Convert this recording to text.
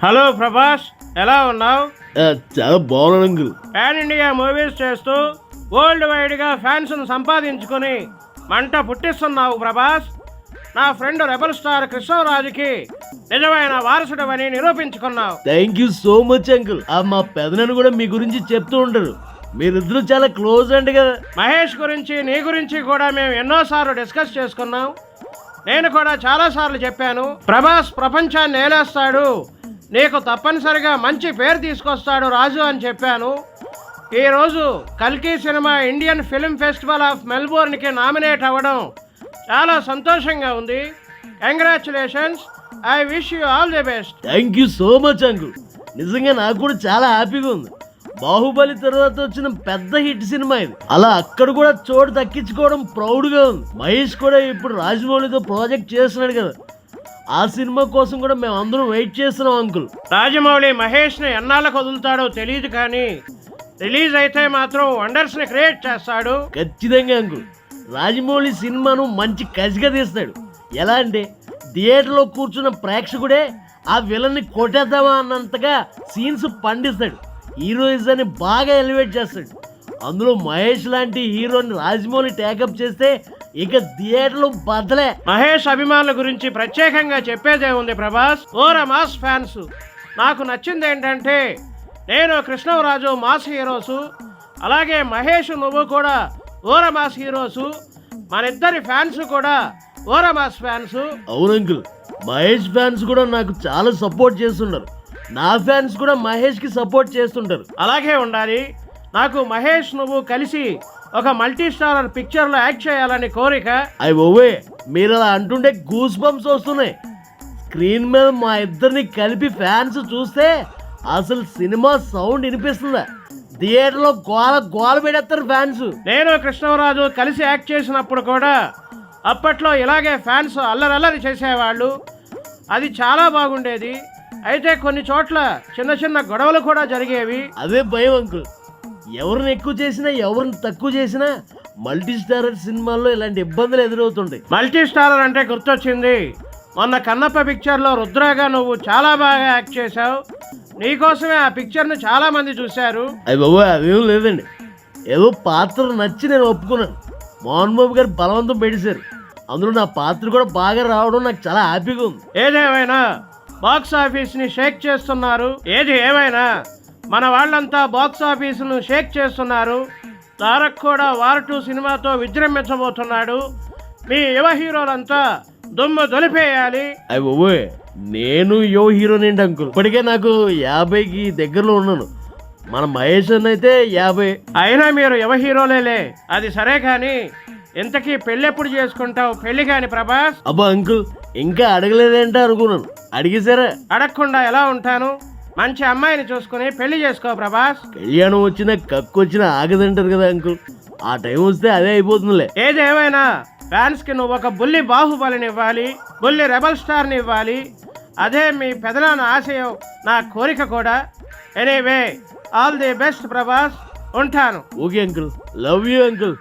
Hello Prabhas, ఎలా ఉన్నావు? చాలా బాగున్నాను అంకుల్. పాన్ ఇండియా మూవీస్ చేస్తూ వరల్డ్ వైడ్గా ఫ్యాన్స్ను సంపాదించుకొని మంట పుట్టిస్తున్నావు ప్రభాస్. నా ఫ్రెండ్ రెబల్ స్టార్ కృష్ణరాజుకి నిజమైన వారసుడవని నిరూపించుకున్నావు. Thank you so much uncle. మా పెదనాన్న కూడా మీ గురించి చెప్తూ ఉంటారు. మీరిద్దరు చాలా క్లోజ్ అండి కదా. మహేష్ గురించి, నీ గురించి కూడా మేము ఎన్నోసార్లు డిస్కస్ చేసుకున్నాం. నేను కూడా చాలాసార్లు చెప్పాను, ప్రభాస్ ప్రపంచాన్ని ఏలేస్తాడు, నీకు తప్పనిసరిగా మంచి పేరు తీసుకొస్తాడు రాజు అని చెప్పాను. ఈరోజు కల్కి cinema Indian film festival of మెల్బోర్న్కి నామినేట్ అవ్వడం చాలా సంతోషంగా ఉంది. Congratulations, I wish you all the best. Thank you so much uncle. నిజంగా నాకు కూడా చాలా హ్యాపీగా ఉంది. బాహుబలి తర్వాత వచ్చిన పెద్ద హిట్ సినిమా ఇది. అలా అక్కడ కూడా చోటు దక్కించుకోవడం ప్రౌడ్గా ఉంది. మహేష్ కూడా ఇప్పుడు రాజమౌళితో ప్రాజెక్ట్ చేస్తున్నాడు కదా, ఆ సినిమా కోసం కూడా మేము అందరం వెయిట్ చేస్తున్నాం అంకుల్. రాజమౌళి మహేష్ని ఎన్నాళ్ళకు వదులుతాడో తెలియదు, కానీ రిలీజ్ అయితే మాత్రం వండర్స్ని క్రియేట్ చేస్తాడు. ఖచ్చితంగా అంకుల్. రాజమౌళి సినిమాను మంచి కసిగా తీస్తాడు. ఎలా అంటే థియేటర్లో కూర్చున్న ప్రేక్షకుడే ఆ విలన్ని కొట్టేద్దామా అన్నంతగా సీన్స్ పండిస్తాడు. హీరోయిజాన్ని బాగా ఎలివేట్ చేస్తాడు. అందులో మహేష్ లాంటి హీరోని రాజమౌళి టేకప్ చేస్తే ఇక థియేటర్లు బద్దలే. మహేష్ అభిమానుల గురించి ప్రత్యేకంగా చెప్పేదే ఉంది ప్రభాస్. ఓర మాస్ ఫ్యాన్స్, నాకు నచ్చింది ఏంటంటే నేను కృష్ణరాజు మాస్ హీరోసు, అలాగే మహేష్ నువ్వు కూడా ఓర మాస్ హీరోసు. మన ఇద్దరి ఫ్యాన్స్ కూడా ఓర మాస్ ఫ్యాన్స్. అవును అంకుల్, మహేష్ ఫ్యాన్స్ కూడా నాకు చాలా సపోర్ట్ చేస్తున్నారు. నా ఫ్యాన్స్ కూడా మహేష్ కి సపోర్ట్ చేస్తుంటారు. అలాగే ఉండాలి. నాకు మహేష్ నువ్వు కలిసి ఒక మల్టీ స్టారర్ పిక్చర్ లో యాక్ట్ చేయాలని కోరిక. అయ్యి ఓవే, మీరు అలా అంటుంటే గూస్ బంప్స్ వస్తున్నాయి. స్క్రీన్ మీద మా ఇద్దరిని కలిపి ఫ్యాన్స్ చూస్తే అసలు సినిమా సౌండ్ వినిపిస్తుందా? థియేటర్లో గోల పెడతారు ఫ్యాన్స్. నేను కృష్ణరాజు కలిసి యాక్ట్ చేసినప్పుడు కూడా అప్పట్లో ఇలాగే ఫ్యాన్స్ అల్లరల్లరి చేసేవాళ్ళు. అది చాలా బాగుండేది. అయితే కొన్ని చోట్ల చిన్న చిన్న గొడవలు కూడా జరిగేవి. అదే భయం అంకుల్. ఎవరిని ఎక్కువ చేసినా ఎవరిని తక్కువ చేసినా మల్టీ స్టారర్ సినిమాల్లో ఇలాంటి ఇబ్బందులు ఎదురవుతుంటాయి. మల్టీ స్టారర్ అంటే గుర్తొచ్చింది, మొన్న కన్నప్ప పిక్చర్లో రుద్రాగా నువ్వు చాలా బాగా యాక్ట్ చేశావు. నీకోసమే ఆ పిక్చర్ను చాలా మంది చూశారు. అయ్యి బాబు, అదేం లేదండి. ఏదో పాత్ర నచ్చి నేను ఒప్పుకున్నాను. మోహన్ బాబు గారు బలవంతం పెట్టేశారు. అందులో నా పాత్ర కూడా బాగా రావడం నాకు చాలా హ్యాపీగా ఉంది. ఏదేమైనా బాక్స్ ఆఫీస్ని షేక్ చేస్తున్నారు. ఏది ఏమైనా మన వాళ్ళంతా బాక్స్ ఆఫీసును షేక్ చేస్తున్నారు. తారక్ కూడా వార్ 2 సినిమాతో విజృంభించబోతున్నాడు. మీ యువ హీరోలంతా దుమ్ము దులిపేయాలి. అయ్యి బాబోయ్, నేను యువ హీరోనేంటి అంకుల్. ఇప్పటికే నాకు 50కి దగ్గరలో ఉన్నాను. మన మహేష్ అన్న అయితే 50. అయినా మీరు యువ హీరోలేలే. అది సరే, కానీ ఇంతకీ పెళ్ళి ఎప్పుడు చేసుకుంటావు? పెళ్లి కాని ప్రభాస్. అబ్బా అంకుల్, ఇంకా అడగలేదేంటో అనుకున్నాను. అడిగేశారా? అడగకుండా ఎలా ఉంటాను? మంచి అమ్మాయిని చూసుకుని పెళ్లి చేసుకో ప్రభాస్. కళ్యాణం వచ్చినా కక్కు వచ్చినా ఆగదంటారు కదా అంకుల్. ఆ టైం వస్తే అదే అయిపోతుందిలే. ఏదేమైనా ఫ్యాన్స్ కి నువ్వు ఒక బుల్లి బాహుబలిని ఇవ్వాలి, బుల్లి రెబల్ స్టార్ని ఇవ్వాలి. అదే మీ పెదనాన్న ఆశయం, నా కోరిక కూడా. Anyway, all the best Prabhas. ఉంటాను. Okay uncle, love you uncle.